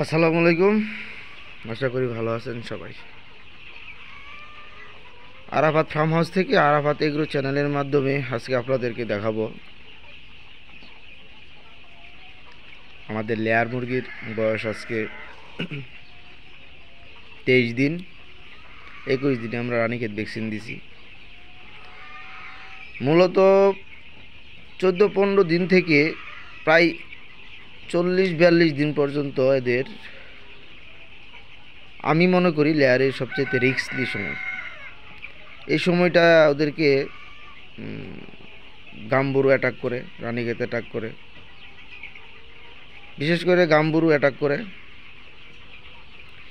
আসসালামু আলাইকুম। আশা করি ভালো আছেন সবাই। আরাফাত ফার্ম হাউস থেকে আরাফাত এগ্রো চ্যানেলের মাধ্যমে আজকে আপনাদেরকে দেখাবো আমাদের লেয়ার মুরগির বয়স আজকে 23 দিন। 21 দিনে আমরা রানীক্ষেত ভ্যাকসিন দিছি। মূলত 14-15 দিন থেকে প্রায় 40-42 দিন পর্যন্ত এদের আমি মনে করি লেয়ারের সবচেয়ে রিস্কলি সময়। এই সময়টা ওদেরকে গাম্বুরু অ্যাটাক করে, রানীক্ষেত অ্যাটাক করে, বিশেষ করে গাম্বুরু অ্যাটাক করে,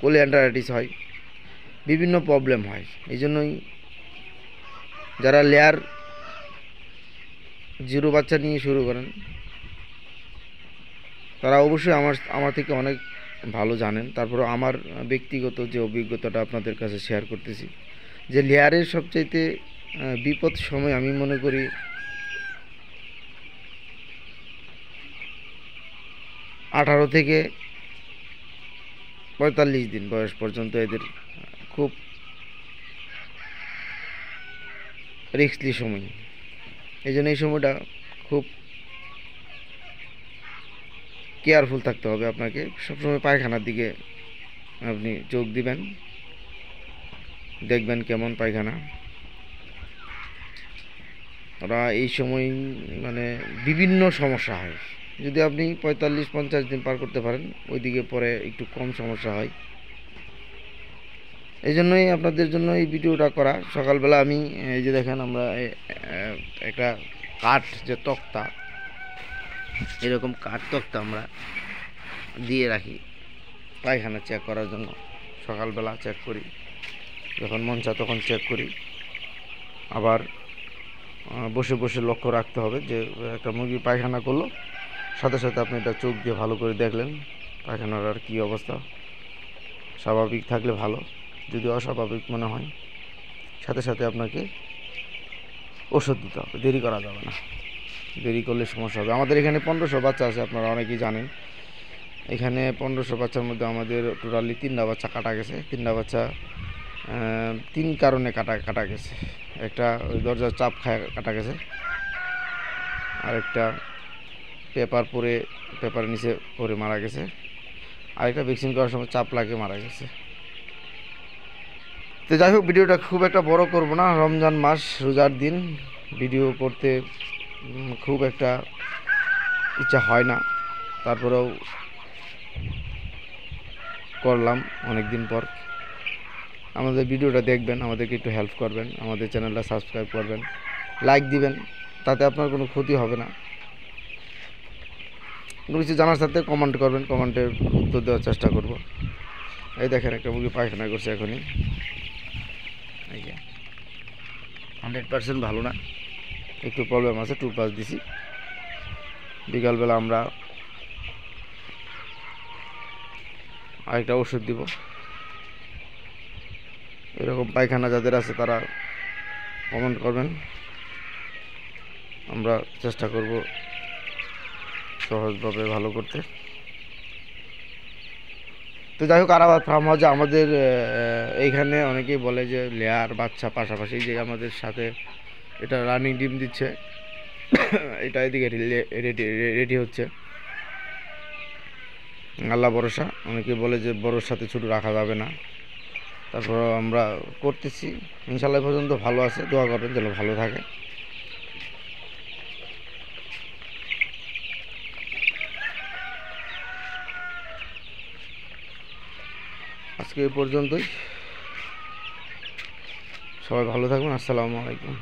কোলিঅ্যান্ডারাইটিস হয়, বিভিন্ন প্রবলেম হয়। এই জন্যই যারা লেয়ার জিরো বাচ্চা নিয়ে শুরু করেন তারা অবশ্যই আমার থেকে অনেক ভালো জানেন। তারপরে আমার ব্যক্তিগত যে অভিজ্ঞতাটা আপনাদের কাছে শেয়ার করতেছি, যে লেয়ারের সবচাইতে বিপদ সময় আমি মনে করি 18 থেকে 45 দিন বয়স পর্যন্ত এদের খুব রিস্কলি সময়। এই জন্য এই সময়টা খুব কেয়ারফুল থাকতে হবে আপনাকে। সবসময় পায়খানার দিকে আপনি চোখ দিবেন, দেখবেন কেমন পায়খানা। ওরা এই সময় মানে বিভিন্ন সমস্যা হয়। যদি আপনি 45-50 দিন পার করতে পারেন, ওইদিকে পরে একটু কম সমস্যা হয়। এই জন্যই আপনাদের জন্য এই ভিডিওটা করা। সকালবেলা আমি এই যে দেখেন, আমরা একটা কাঠ যে তক্তা, এরকম কাঠ তক্তা আমরা দিয়ে রাখি পায়খানা চেক করার জন্য। সকালবেলা চেক করি, যখন মন চায় তখন চেক করি। আবার বসে বসে লক্ষ্য রাখতে হবে যে একটা মুরগি পায়খানা করলো, সাথে সাথে আপনি এটা চোখ দিয়ে ভালো করে দেখলেন পায়খানার আর কী অবস্থা। স্বাভাবিক থাকলে ভালো, যদি অস্বাভাবিক মনে হয় সাথে সাথে আপনাকে ওষুধ দিতে হবে, দেরি করা যাবে না। দেরি করলে সমস্যা হবে। আমাদের এখানে 1500 বাচ্চা আছে, আপনারা অনেকেই জানেন। এখানে 1500 বাচ্চার মধ্যে আমাদের টোটালি 3টা বাচ্চা কাটা গেছে। 3টা বাচ্চা 3 কারণে কাটা গেছে। একটা ওই দরজার চাপ খায় কাটা গেছে, আরেকটা পেপারের নিচে পড়ে মারা গেছে, আরেকটা ভ্যাকসিন করার সময় চাপ লাগে মারা গেছে। তো যাই হোক, ভিডিওটা খুব একটা বড় করব না। রমজান মাস, রোজার দিন, ভিডিও করতে খুব একটা ইচ্ছা হয় না, তারপরেও করলাম অনেক দিন পর। আমাদের ভিডিওটা দেখবেন, আমাদেরকে একটু হেল্প করবেন, আমাদের চ্যানেলটা সাবস্ক্রাইব করবেন, লাইক দিবেন, তাতে আপনার কোনো ক্ষতি হবে না। কোনো কিছু জানার সাথে কমেন্ট করবেন, কমেন্টের উত্তর দেওয়ার চেষ্টা করব। এই দেখেন, একটা মুরগি পায়খানা করছে এখনই। এই যে 100% ভালো না, একটু প্রবলেম আছে, 2 পাস দিছি। বিকালবেলা আমরা আরেকটা ওষুধ দিব। এরকম পায়খানা যাদের আছে তারা কমেন্ট করবেন, আমরা চেষ্টা করব সহজভাবে ভালো করতে। তো যাই হোক, আরাফাত ফার্ম হাউসে আমাদের এইখানে অনেকেই বলে যে লেয়ার বাচ্চা পাশাপাশি, যে আমাদের সাথে এটা রানিং ডিম দিচ্ছে, এটা এদিকে রেডি হচ্ছে। আল্লাহ ভরসা। অনেকে বলে যে বড়োর সাথে ছোটো রাখা যাবে না, তারপর আমরা করতেছি। ইনশাল্লাহ পর্যন্ত ভালো আছে, দোয়া করবেন যেন ভালো থাকে। আজকে এই পর্যন্তই। সবাই ভালো থাকবেন। আসসালামু আলাইকুম।